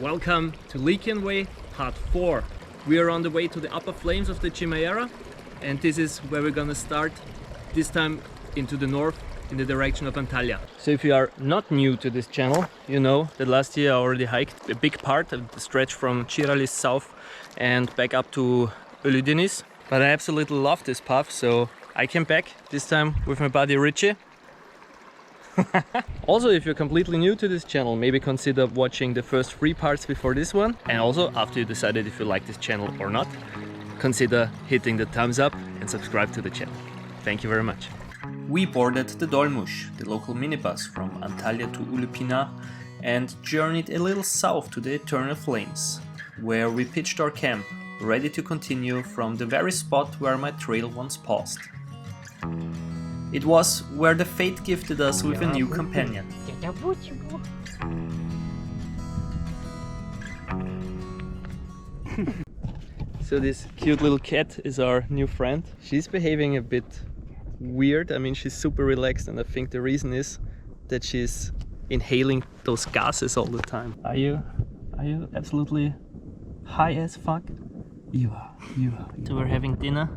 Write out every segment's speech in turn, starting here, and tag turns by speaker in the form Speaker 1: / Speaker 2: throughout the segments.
Speaker 1: Welcome to Lycian Way, part 4. We are on the way to the upper flames of the Geyikbayiri, and this is where we're gonna start, this time into the north, in the direction of Antalya. So if you are not new to this channel, you know that last year I already hiked a big part of the stretch from Cirali south and back up to Ölydenis. But I absolutely love this path, so I came back, this time with my buddy Richie. Also, if you're completely new to this channel, maybe consider watching the first 3 parts before this one. And also, after you decided if you like this channel or not, consider hitting the thumbs up and subscribe to the channel. Thank you very much. We boarded the Dolmuş, the local minibus from Antalya to Ulupina, and journeyed a little south to the Eternal Flames, where we pitched our camp, ready to continue from the very spot where my trail once paused. It was where the fate gifted us with a new companion. So this cute little cat is our new friend. She's behaving a bit weird. I mean, she's super relaxed, and I think the reason is that she's inhaling those gases all the time. Are you absolutely high as fuck? You are. So we're having dinner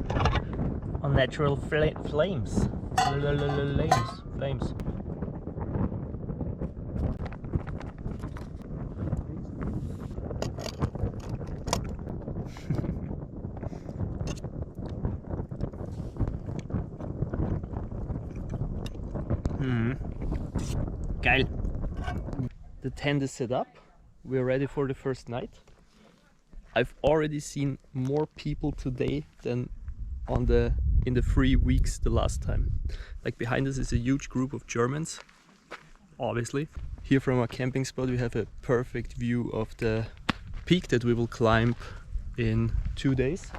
Speaker 1: on natural flames. Flames. Geil. The tent is set up. We're ready for the first night. I've already seen more people today than in the 3 weeks the last time. Like, behind us is a huge group of Germans, obviously. Here from our camping spot we have a perfect view of the peak that we will climb in 2 days.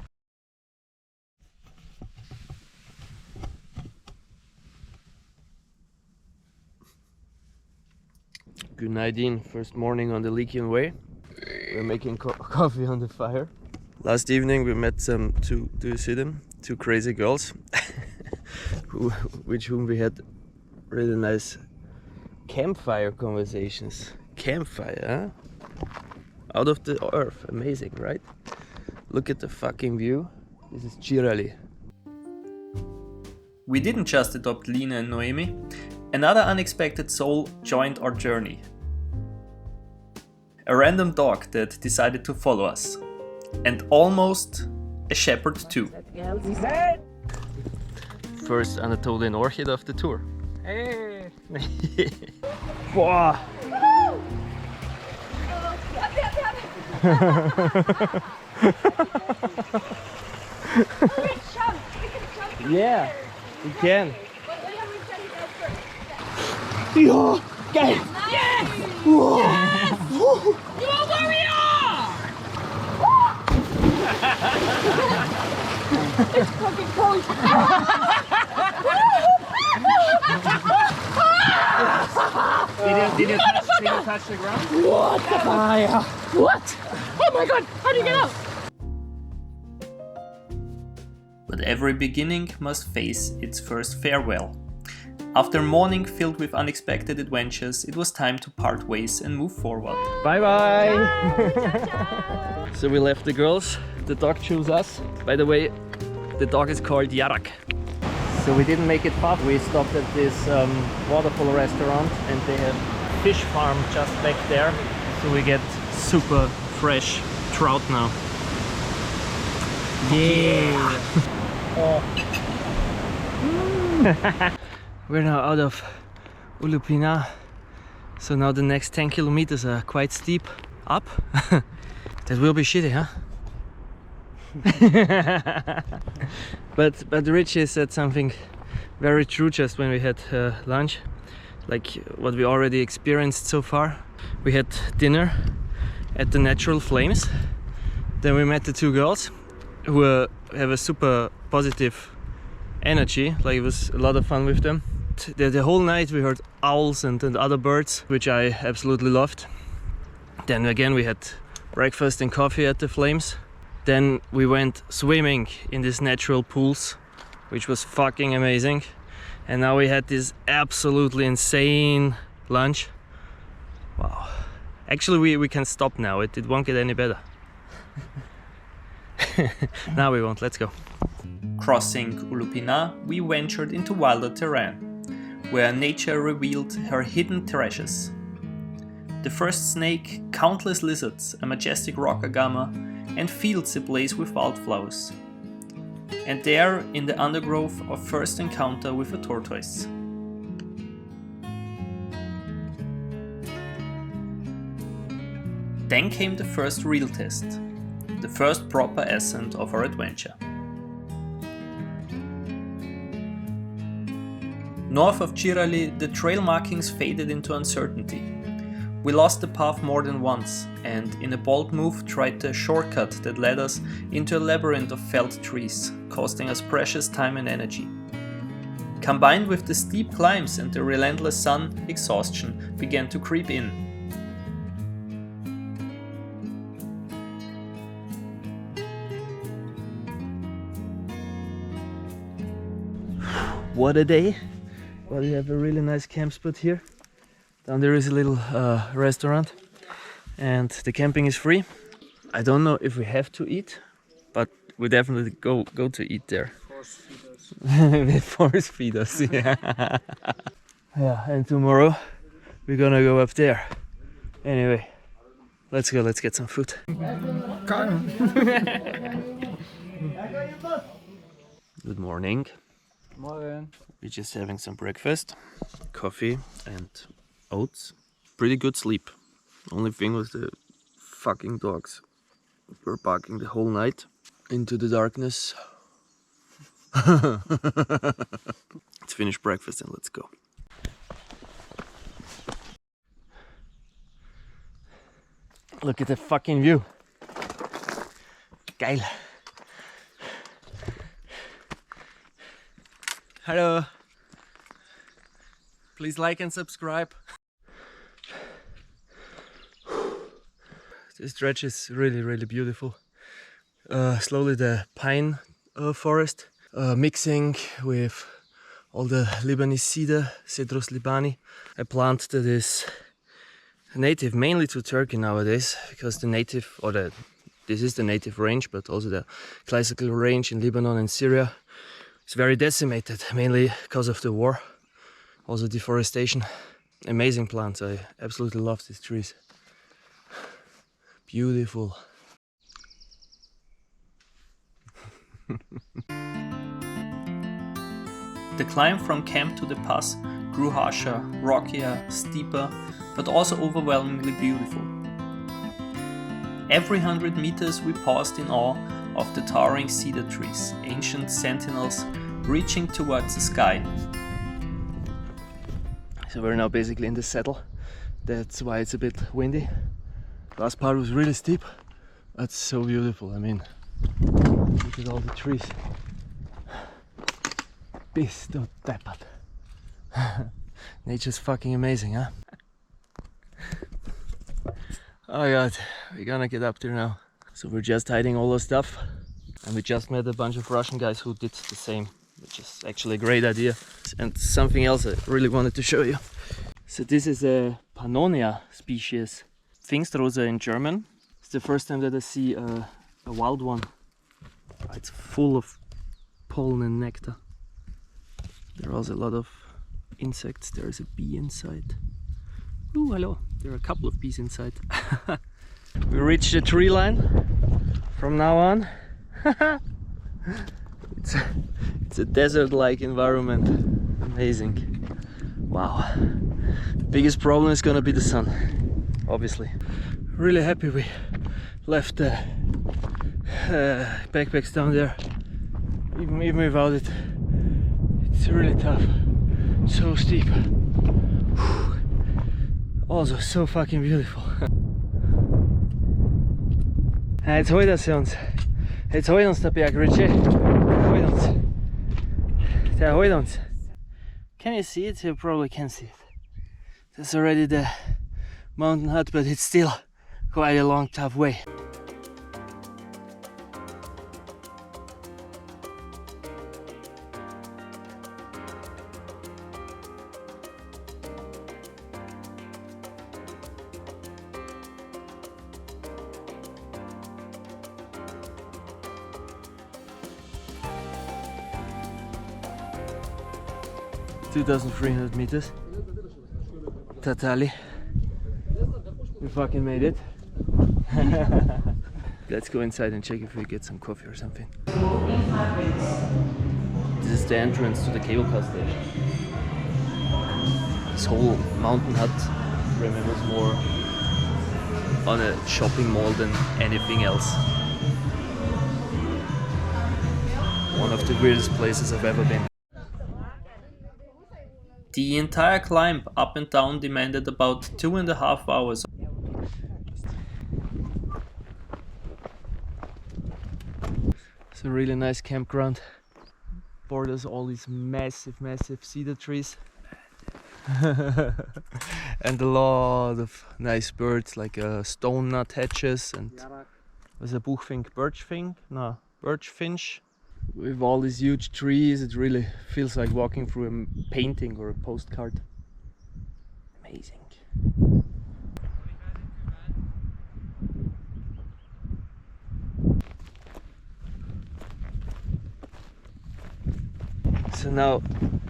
Speaker 1: Good night, Dean. First morning on the Lycian Way. We're making coffee on the fire. Last evening we met do you see them? 2 crazy girls with whom we had really nice campfire conversations. Campfire, huh? Out of the earth. Amazing, right? Look at the fucking view. This is Cirali. We didn't just adopt Lina and Noemi. Another unexpected soul joined our journey. A random dog that decided to follow us. And almost a shepherd too. First Anatolian orchid of the tour. Hey! Wow. Yeah, we can. Yeah, geil!
Speaker 2: Yes!
Speaker 1: Whoa.
Speaker 2: Yes! You are a warrior! It's fucking cold.
Speaker 1: Did you touch the ground?
Speaker 2: What the fire? What? Oh my god, how do you get out?
Speaker 1: But every beginning must face its first farewell. After a morning filled with unexpected adventures, it was time to part ways and move forward. Bye bye! So we left the girls, the dog chose us. By the way, the dog is called Yarak. So we didn't make it far. We stopped at this waterfall restaurant, and they have fish farm just back there. So we get super fresh trout now. Yeah! Oh. We're now out of Ulupina, so now the next 10 kilometers are quite steep up. That will be shitty, huh? But Richie said something very true just when we had lunch, like what we already experienced so far. We had dinner at the Natural Flames, then we met the 2 girls who have a super positive energy, like it was a lot of fun with them. The whole night we heard owls and other birds, which I absolutely loved. Then again we had breakfast and coffee at the Flames. Then we went swimming in these natural pools, which was fucking amazing. And now we had this absolutely insane lunch. Wow. Actually, we can stop now. It won't get any better. Now we won't. Let's go. Crossing Ulupina, we ventured into wilder terrain, where nature revealed her hidden treasures. The first snake, countless lizards, a majestic rock agama, and fields ablaze with wildflowers. And there, in the undergrowth, our first encounter with a tortoise. Then came the first real test, the first proper ascent of our adventure. North of Cirali, the trail markings faded into uncertainty. We lost the path more than once, and in a bold move tried the shortcut that led us into a labyrinth of felled trees, costing us precious time and energy. Combined with the steep climbs and the relentless sun, exhaustion began to creep in. What a day! Well, we have a really nice camp spot here. Down there is a little restaurant, and the camping is free. I don't know if we have to eat, but we definitely go to eat there. Force feed us. They force feed us, yeah. Yeah, and tomorrow we're gonna go up there. Anyway, let's go. Let's get some food. Good morning.
Speaker 2: Morning.
Speaker 1: We're just having some breakfast, coffee and oats. Pretty good sleep. Only thing was the fucking dogs were barking the whole night into the darkness. Let's finish breakfast and let's go. Look at the fucking view. Geil. Hello. Please like and subscribe. This stretch is really beautiful. Slowly the pine forest mixing with all the Lebanese cedar, Cedrus libani, a plant that is native mainly to Turkey nowadays, because this is the native range, but also the classical range in Lebanon and Syria is very decimated, mainly because of the war, also deforestation. Amazing plants. I absolutely love these trees. Beautiful. The climb from camp to the pass grew harsher, rockier, steeper, but also overwhelmingly beautiful. Every 100 meters we paused in awe of the towering cedar trees, ancient sentinels reaching towards the sky. So we're now basically in the saddle. That's why it's a bit windy. Last part was really steep. That's so beautiful. I mean, look at all the trees. Pisto tepat. Nature's fucking amazing, huh? Oh god, we're gonna get up there now. So we're just hiding all our stuff, and we just met a bunch of Russian guys who did the same, which is actually a great idea. And something else I really wanted to show you. So this is a Pannonia species, Pfingstrose in German. It's the first time that I see a wild one. It's full of pollen and nectar. There are also a lot of insects. There is a bee inside. Ooh, hello. There are a couple of bees inside. We reached the tree line. From now on, it's a desert-like environment. Amazing. Wow. The biggest problem is gonna be the sun, obviously. Really happy we left the backpacks down there. Even without it, it's really tough. So steep. Also so fucking beautiful. Jetzt holt er uns. Jetzt holt uns der Berg, Richie. Der holt uns. Der holt uns. Can you see it? You probably can see it. That's already the mountain hut, but it's still quite a long, tough way. 2,300 meters. Tatali. We fucking made it. Let's go inside and check if we get some coffee or something. This is the entrance to the cable car station. This whole mountain hut remembers more on a shopping mall than anything else. One of the weirdest places I've ever been.
Speaker 3: The entire climb up and down demanded about 2.5 hours.
Speaker 1: It's a really nice campground. Borders all these massive cedar trees. And a lot of nice birds like stone nut hedges and was a birch finch. With all these huge trees, it really feels like walking through a painting or a postcard. Amazing. So now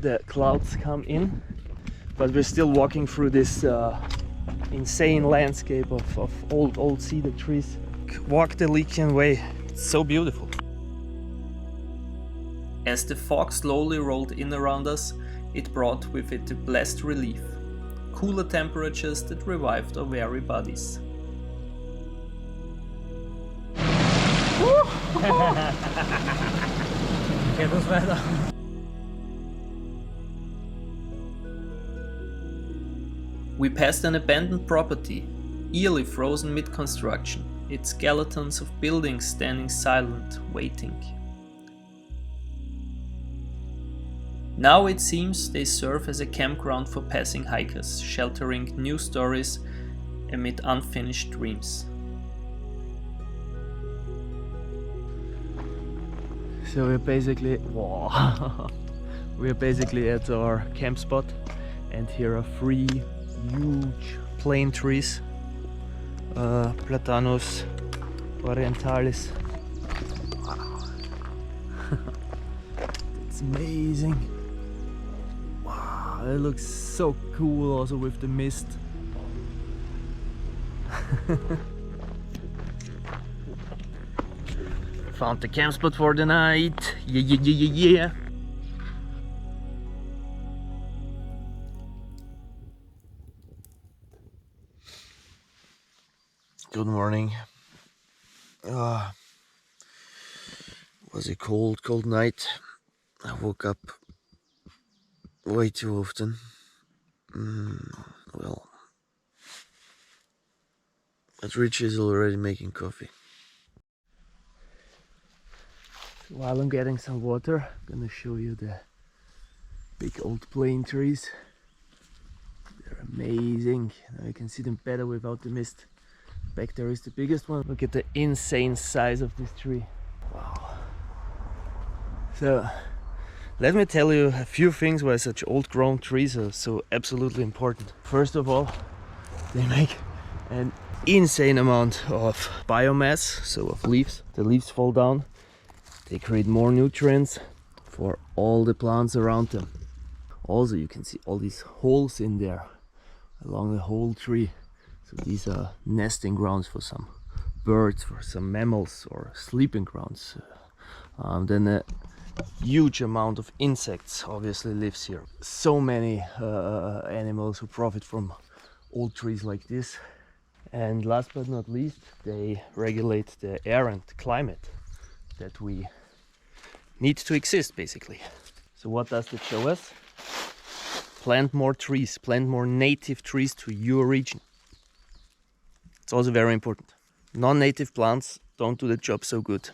Speaker 1: the clouds come in, but we're still walking through this insane landscape of old cedar trees. Walk the Lycian Way, it's so beautiful.
Speaker 3: As the fog slowly rolled in around us, it brought with it a blessed relief, cooler temperatures that revived our weary bodies. We passed an abandoned property, eerily frozen mid-construction, its skeletons of buildings standing silent, waiting. Now it seems they serve as a campground for passing hikers, sheltering new stories amid unfinished dreams.
Speaker 1: So we're basically at our camp spot, and here are 3 huge plane trees, Platanus orientalis. Wow. It's amazing. Wow, it looks so cool also with the mist. Found the camp spot for the night. Yeah. Good morning. Was a cold night. I woke up way too often. Well, but Rich is already making coffee. So while I'm getting some water, I'm gonna show you the big old plane trees. They're amazing. Now you can see them better without the mist. Back there is the biggest one. Look at the insane size of this tree. Wow. So let me tell you a few things why such old grown trees are so absolutely important. First of all, they make an insane amount of biomass, so of leaves. The leaves fall down, they create more nutrients for all the plants around them. Also, you can see all these holes in there along the whole tree. So these are nesting grounds for some birds, for some mammals, or sleeping grounds. Then a huge amount of insects obviously lives here. So many animals who profit from old trees like this. And last but not least, they regulate the air and climate that we need to exist, basically. So what does that show us? Plant more trees, plant more native trees to your region. It's also very important. Non-native plants don't do the job so good.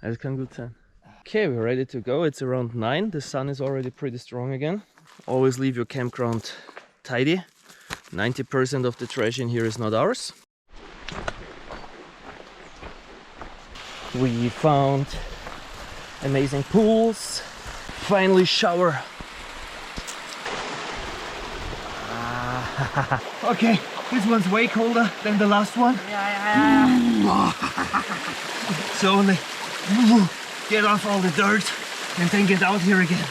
Speaker 1: Das kann gut sein. Okay, we're ready to go. It's around 9. The sun is already pretty strong again. Always leave your campground tidy. 90% of the trash in here is not ours. We found amazing pools. Finally shower. Okay, this one's way colder than the last one. So only get off all the dirt and then get out here again.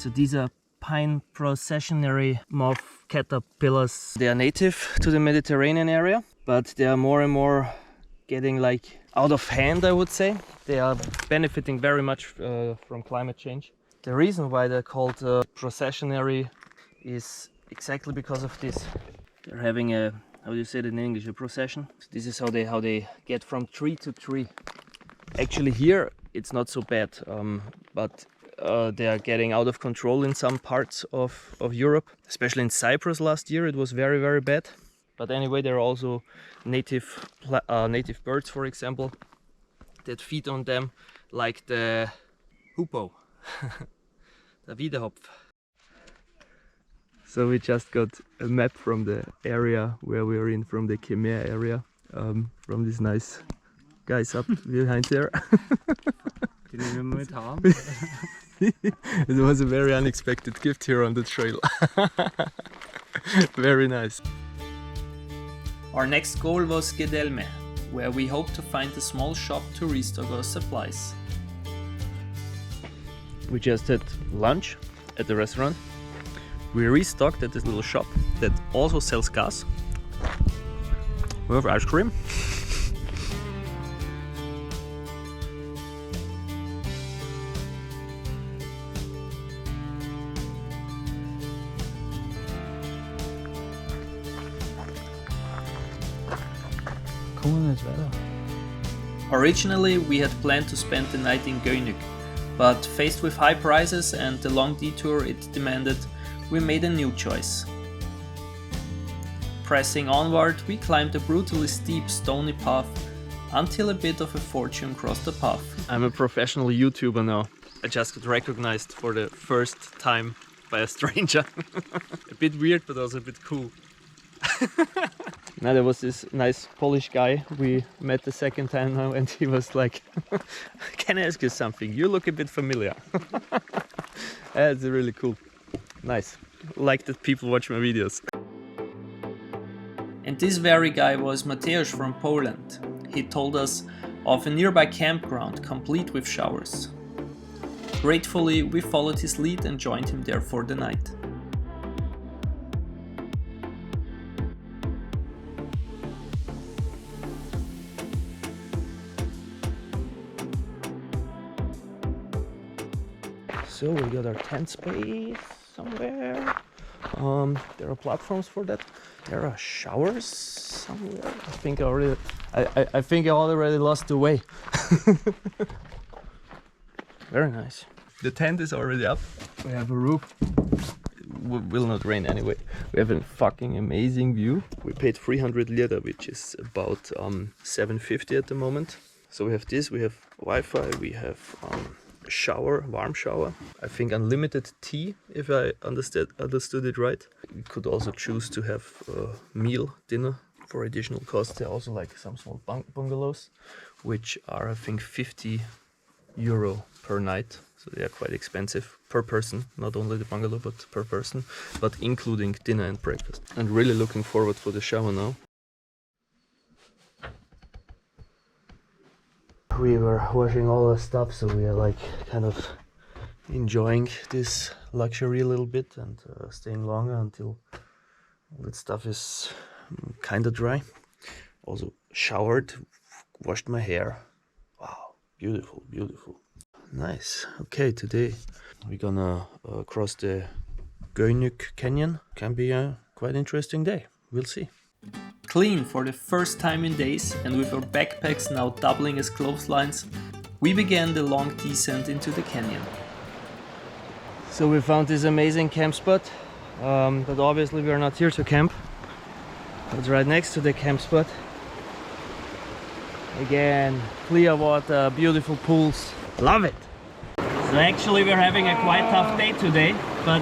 Speaker 1: So these are pine processionary moth caterpillars. They are native to the Mediterranean area, but they are more and more getting like out of hand, I would say. They are benefiting very much from climate change. The reason why they're called processionary is exactly because of this. They're having a, how do you say it in English, a procession. So this is how they get from tree to tree. Actually here it's not so bad, but they are getting out of control in some parts of Europe. Especially in Cyprus last year it was very, very bad. But anyway, there are also native birds, for example, that feed on them, like the hoopoe, the Wiederhopf. So we just got a map from the area where we're in, from the Khmer area, from these nice guys up behind there. It was a very unexpected gift here on the trail. Very nice.
Speaker 3: Our next goal was Gedelme, where we hope to find a small shop to restock our supplies.
Speaker 1: We just had lunch at the restaurant. We restocked at this little shop that also sells gas. We have ice cream.
Speaker 3: Originally, we had planned to spend the night in Geyikbayiri, but faced with high prices and the long detour it demanded, we made a new choice. Pressing onward, we climbed a brutally steep stony path until a bit of a fortune crossed the path.
Speaker 1: I'm a professional YouTuber now. I just got recognized for the first time by a stranger. A bit weird, but also a bit cool. Now there was this nice Polish guy we met the second time now, and he was like, can I ask you something? You look a bit familiar. That's really cool. Nice. Like that people watch my videos.
Speaker 3: And this very guy was Mateusz from Poland. He told us of a nearby campground complete with showers. Gratefully, we followed his lead and joined him there for the night.
Speaker 1: So we got our tent space somewhere. There are platforms for that. There are showers somewhere. I think I already lost the way. Very nice. The tent is already up. We have a roof. It will not rain anyway. We have a fucking amazing view. We paid 300 lira, which is about 750 at the moment. So we have this. We have Wi-Fi. We have shower, warm shower. I think unlimited tea, if I understood it right. You could also choose to have a meal, dinner for additional costs. There are also like some small bungalows, which are I think 50 euro per night. So they are quite expensive per person, not only the bungalow but per person, but including dinner and breakfast. And really looking forward for the shower now. We were washing all our stuff, so we are like kind of enjoying this luxury a little bit and staying longer until all that stuff is kind of dry. Also showered, washed my hair. Wow, beautiful, beautiful. Nice. Okay, today we're gonna cross the Geyikbayiri Canyon. Can be a quite interesting day. We'll see.
Speaker 3: Clean for the first time in days, and with our backpacks now doubling as clotheslines, we began the long descent into the canyon.
Speaker 1: So we found this amazing camp spot, but obviously we are not here to camp. It's right next to the camp spot. Again, clear water, beautiful pools. Love it! So actually we're having a quite tough day today, but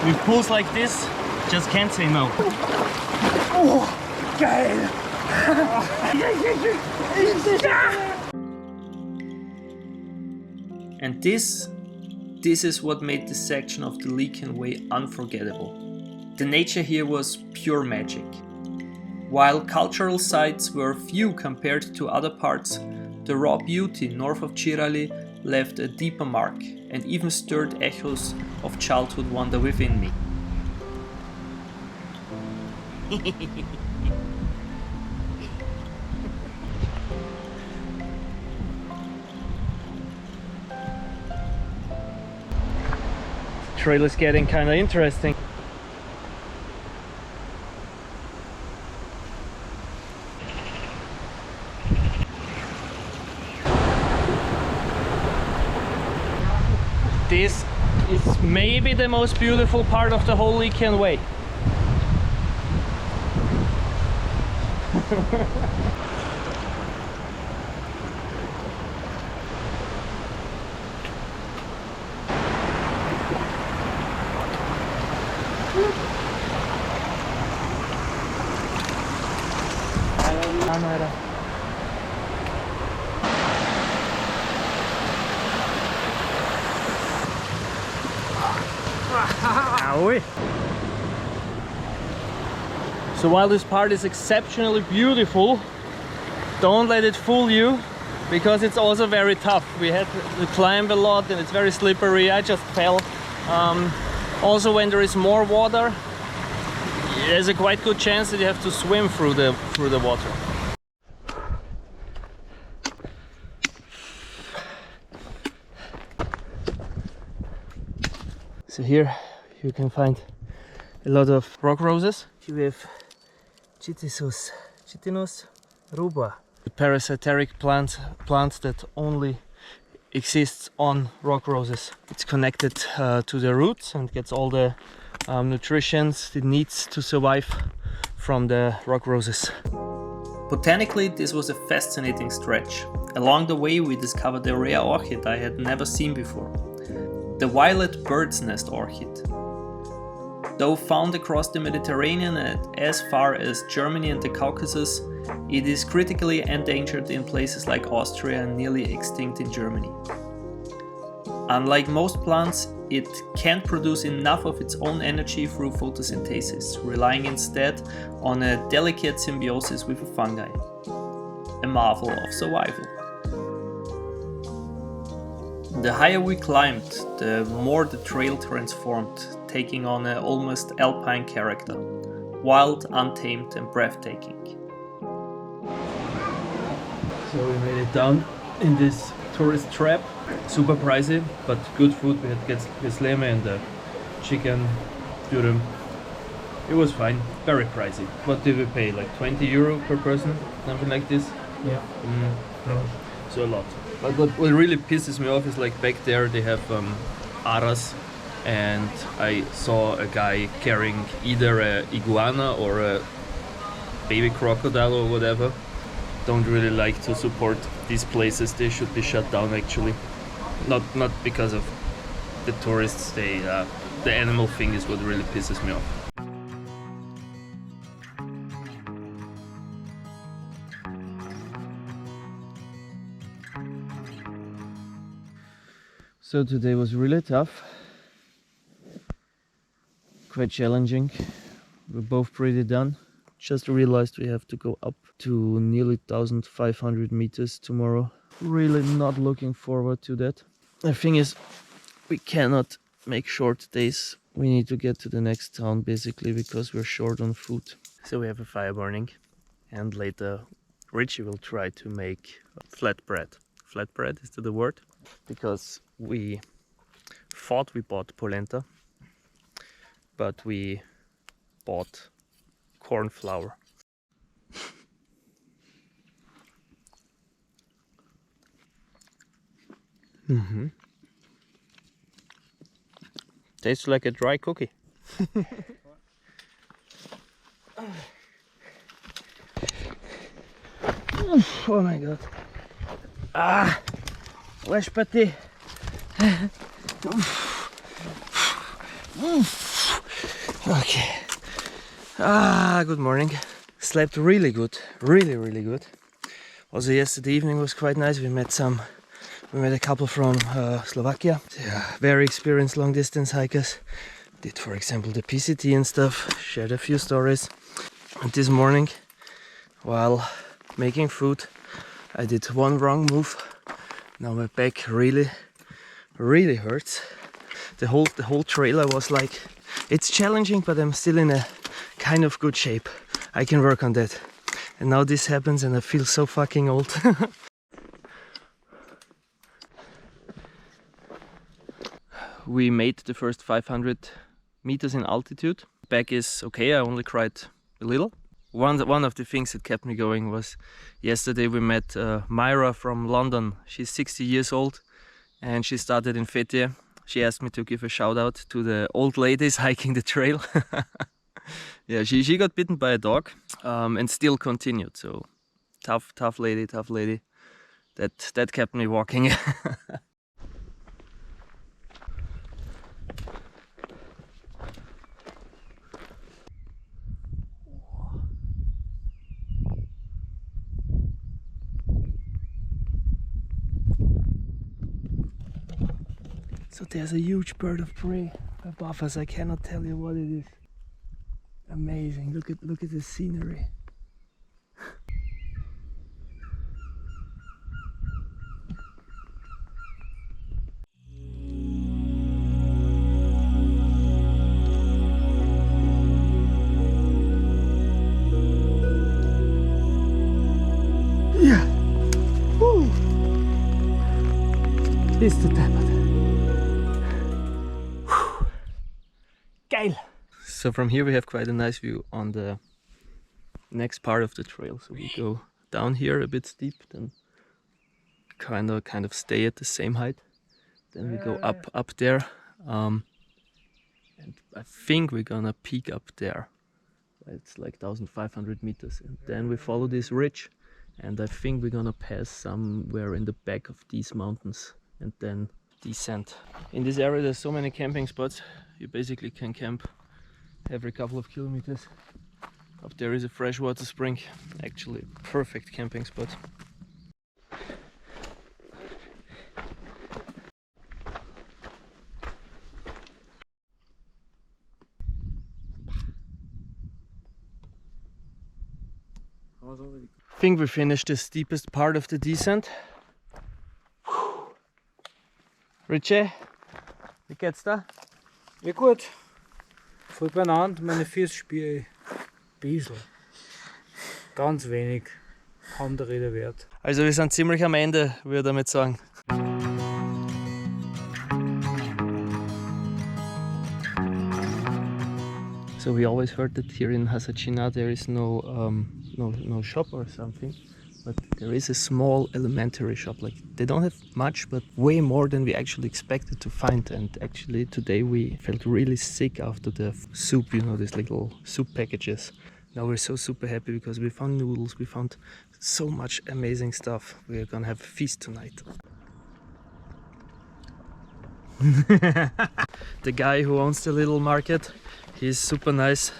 Speaker 1: with pools like this, just can't say no.
Speaker 2: Oh, geil!
Speaker 3: And this is what made this section of the Lycian Way unforgettable. The nature here was pure magic. While cultural sites were few compared to other parts, the raw beauty north of Cirali left a deeper mark and even stirred echoes of childhood wonder within me.
Speaker 1: Trail is getting kind of interesting. This is maybe the most beautiful part of the whole Lycian Way. So while this part is exceptionally beautiful, don't let it fool you, because it's also very tough. We had to climb a lot and it's very slippery. I just fell. Also, when there is more water, there's a quite good chance that you have to swim through the water. So here you can find a lot of rock roses. We have Chitinus ruba, a parasitic plant that only exists on rock roses. It's connected to the roots and gets all the nutrition it needs to survive from the rock roses.
Speaker 3: Botanically, this was a fascinating stretch. Along the way we discovered a rare orchid I had never seen before. The violet bird's nest orchid. Though found across the Mediterranean and as far as Germany and the Caucasus, it is critically endangered in places like Austria and nearly extinct in Germany. Unlike most plants, it can't produce enough of its own energy through photosynthesis, relying instead on a delicate symbiosis with a fungi. A marvel of survival. The higher we climbed, the more the trail transformed, taking on an almost alpine character, wild, untamed and breathtaking.
Speaker 1: So we made it down in this tourist trap. Super pricey, but good food. We had gesleme and the chicken dürüm. It was fine, very pricey. What did we pay? Like 20 euro per person? Something like this?
Speaker 2: Yeah.
Speaker 1: So a lot. But what really pisses me off is like back there they have aras, and I saw a guy carrying either a iguana or a baby crocodile or whatever. Don't really like to support these places. They should be shut down actually. Not because of the tourists. The animal thing is what really pisses me off. So today was really tough, quite challenging. We're both pretty done. Just realized we have to go up to nearly 1,500 meters tomorrow. Really not looking forward to that. The thing is, we cannot make short days. We need to get to the next town basically because we're short on food. So we have a fire burning, and later Richie will try to make flatbread. Flatbread, is that the word? Because we thought we bought polenta, but we bought corn flour. Tastes like a dry cookie. Oh my god. Ah, wesh pati. Okay. Good morning. Slept really good, really good. Also yesterday evening was quite nice. We met a couple from Slovakia. Yeah, very experienced long distance hikers. Did for example the PCT and stuff. Shared a few stories. And this morning, while making food, I did one wrong move. Now my back really hurts. The whole trail I was like, it's challenging, but I'm still in a kind of good shape. I can work on that. And now this happens and I feel so fucking old. We made the first 500 meters in altitude. Back is okay, I only cried a little. One of the things that kept me going was yesterday we met Myra from London. She's 60 years old and she started in Fethiye. She asked me to give a shout out to the old ladies hiking the trail. Yeah, she got bitten by a dog and still continued. So tough lady. That kept me walking. So there's a huge bird of prey above us. I cannot tell you what it is. Amazing. Look at the scenery. Ja. Bist du deppert. Geil. So from here we have quite a nice view on the next part of the trail. So we go down here a bit steep, then kind of stay at the same height. Then we go up there, and I think we're gonna peak up there. It's like 1,500 meters, and then we follow this ridge, and I think we're gonna pass somewhere in the back of these mountains and then descend. In this area there's so many camping spots. You basically can camp every couple of kilometers. Up there is a freshwater spring, actually perfect camping spot. I think we finished the steepest part of the descent. Richie, wie geht's da?
Speaker 4: Ja gut, voll beieinander, meine Füße spüre ich ein bisschen. Ganz wenig, kaum der Rede wert.
Speaker 1: Also wir sind ziemlich am Ende, würde ich damit sagen. So we always heard that here in Hasachina there is no shop or something, but there is a small elementary shop. Like they don't have much, but way more than we actually expected to find. And actually today we felt really sick after the soup, you know, these little soup packages. Now we're so super happy because we found noodles, we found so much amazing stuff. We're gonna have a feast tonight. The guy who owns the little market, he's super nice.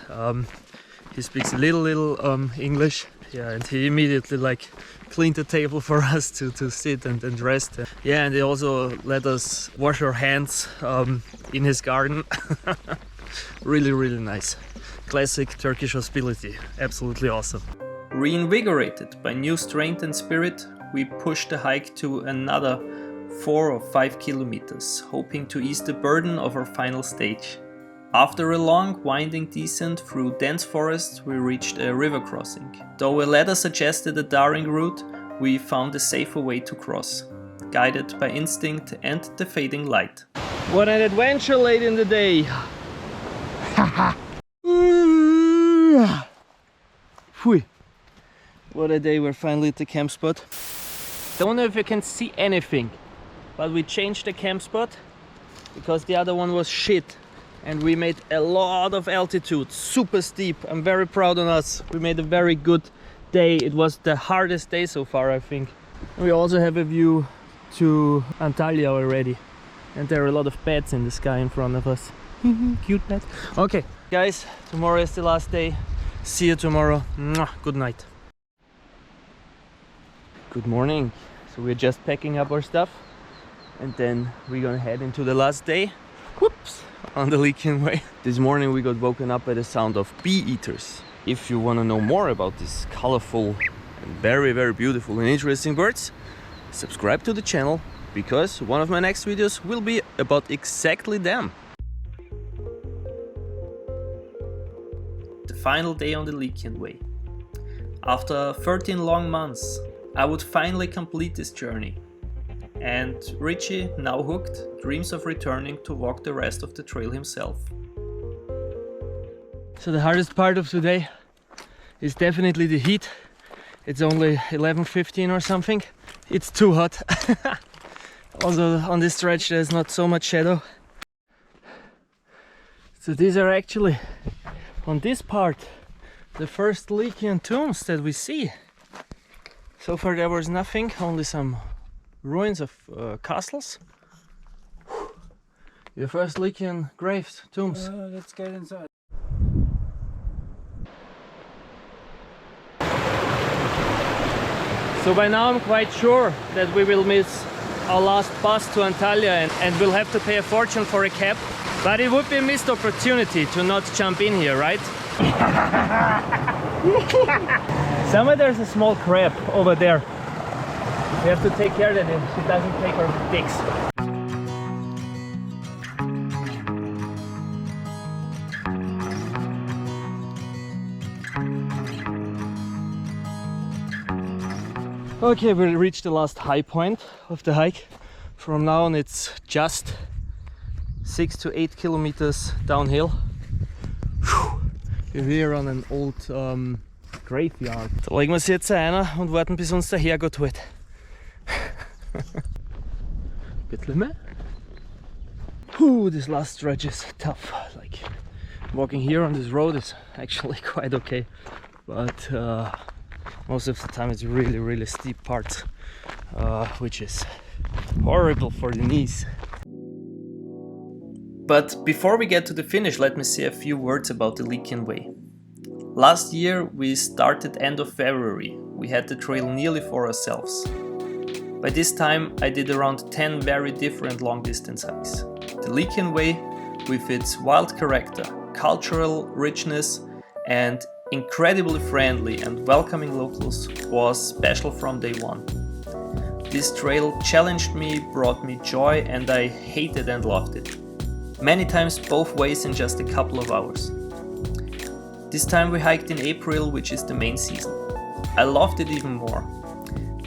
Speaker 1: He speaks a little English. Yeah, and he immediately like cleaned the table for us to sit and rest. Yeah, and he also let us wash our hands in his garden. Really nice. Classic Turkish hospitality. Absolutely awesome.
Speaker 3: Reinvigorated by new strength and spirit, we pushed the hike to another 4 or 5 kilometers, hoping to ease the burden of our final stage. After a long, winding descent through dense forest, we reached a river crossing. Though a ladder suggested a daring route, we found a safer way to cross, guided by instinct and the fading light.
Speaker 1: What an adventure late in the day! What a day, we're finally at the camp spot. Don't know if you can see anything, but we changed the camp spot because the other one was shit. And we made a lot of altitude, super steep. I'm very proud of us. We made a very good day. It was the hardest day so far, I think. We also have a view to Antalya already. And there are a lot of bats in the sky in front of us. Cute bats. Okay, guys, tomorrow is the last day. See you tomorrow. Mwah. Good night. Good morning. So we're just packing up our stuff. And then we're gonna head into the last day. Whoops! On the Lycian Way. This morning we got woken up by the sound of bee eaters. If you want to know more about these colorful and very beautiful and interesting birds, subscribe to the channel, because one of my next videos will be about exactly them.
Speaker 3: The final day on the Lycian Way. After 13 long months, I would finally complete this journey. And Richie, now hooked, dreams of returning to walk the rest of the trail himself.
Speaker 1: So the hardest part of today is definitely the heat. It's only 11:15 or something. It's too hot. Also on this stretch there's not so much shadow. So these are actually, on this part, the first Lycian tombs that we see. So far there was nothing, only some ruins of castles. Your first Lycian graves, tombs.
Speaker 4: Let's get inside.
Speaker 1: So by now I'm quite sure that we will miss our last bus to Antalya and we'll have to pay a fortune for a cab. But it would be a missed opportunity to not jump in here, right? Somewhere there's a small crab over there. We have to take care that she doesn't take her dicks. Okay, we reached the last high point of the hike. From now on it's just 6 to 8 kilometers downhill. We're here on an old graveyard. Da legen wir uns jetzt einer und warten, bis uns der Herrgott holt. Bisschen mehr. This last stretch is tough. Like walking here on this road is actually quite okay, but most of the time it's really steep parts, which is horrible for the knees.
Speaker 3: But before we get to the finish, let me say a few words about the Lycian Way. Last year we started end of February. We had the trail nearly for ourselves. By this time I did around 10 very different long distance hikes. The Lycian Way, with its wild character, cultural richness and incredibly friendly and welcoming locals, was special from day one. This trail challenged me, brought me joy, and I hated and loved it. Many times both ways in just a couple of hours. This time we hiked in April, which is the main season. I loved it even more.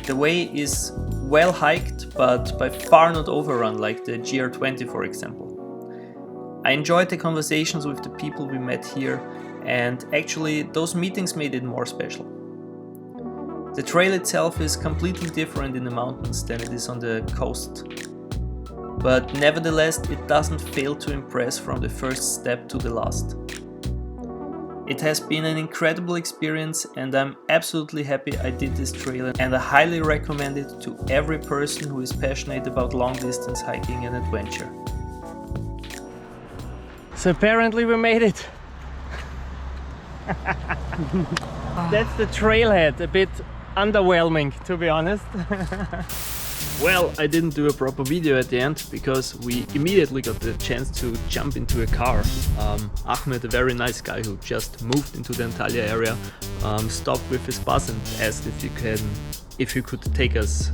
Speaker 3: The way is well hiked, but by far not overrun like the GR20 for example. I enjoyed the conversations with the people we met here, and actually those meetings made it more special. The trail itself is completely different in the mountains than it is on the coast. But nevertheless, it doesn't fail to impress from the first step to the last. It has been an incredible experience and I'm absolutely happy I did this trail, and I highly recommend it to every person who is passionate about long distance hiking and adventure.
Speaker 1: So apparently we made it. That's the trailhead, a bit underwhelming to be honest. Well, I didn't do a proper video at the end because we immediately got the chance to jump into a car. Ahmed, a very nice guy who just moved into the Antalya area, stopped with his bus and asked if he could take us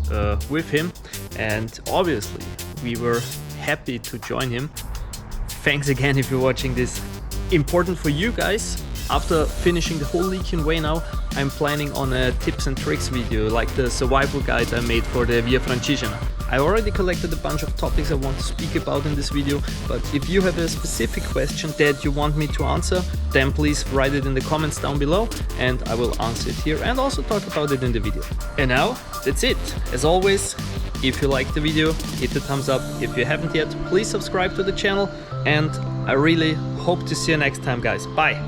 Speaker 1: with him, and obviously we were happy to join him. Thanks again if you're watching this. Important for you guys, after finishing the whole Lycian Way now, I'm planning on a tips and tricks video, like the survival guide I made for the Via Francigena. I already collected a bunch of topics I want to speak about in this video, but if you have a specific question that you want me to answer, then please write it in the comments down below and I will answer it here and also talk about it in the video. And now, that's it. As always, if you liked the video, hit the thumbs up. If you haven't yet, please subscribe to the channel, and I really hope to see you next time, guys. Bye!